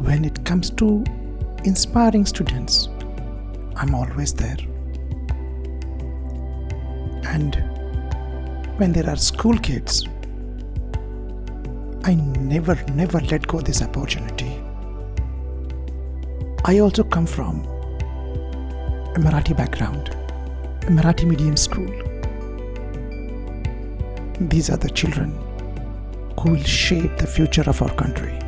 when it comes to inspiring students, I'm always there. And when there are school kids, I never let go this opportunity. I also come from a Marathi background, a Marathi medium school. These are the children who will shape the future of our country.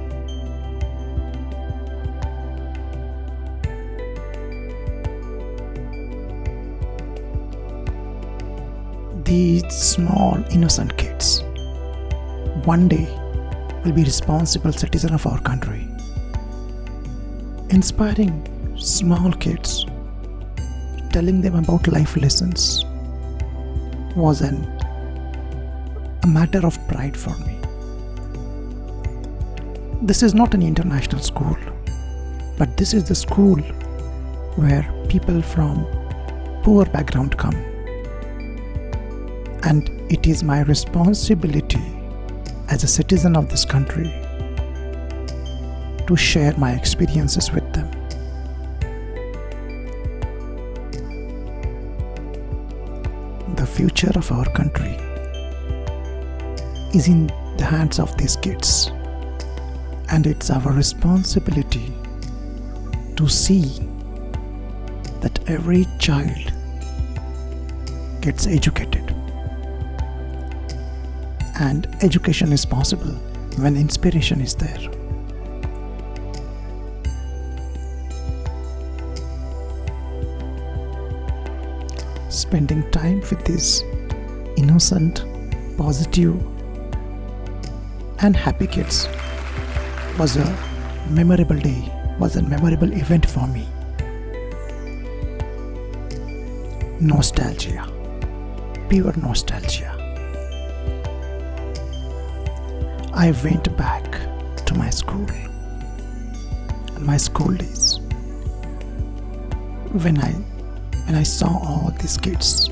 These small innocent kids one day will be responsible citizens of our country. Inspiring small kids, telling them about life lessons was a matter of pride for me. This is not an international school, but this is the school where people from poor background come. And it is my responsibility as a citizen of this country to share my experiences with them. The future of our country is in the hands of these kids, and it's our responsibility to see that every child gets educated. And education is possible when inspiration is there. Spending time with these innocent, positive, and happy kids was a memorable day, was a memorable event for me. Nostalgia, pure nostalgia. I went back to my school and my school days when I saw all these kids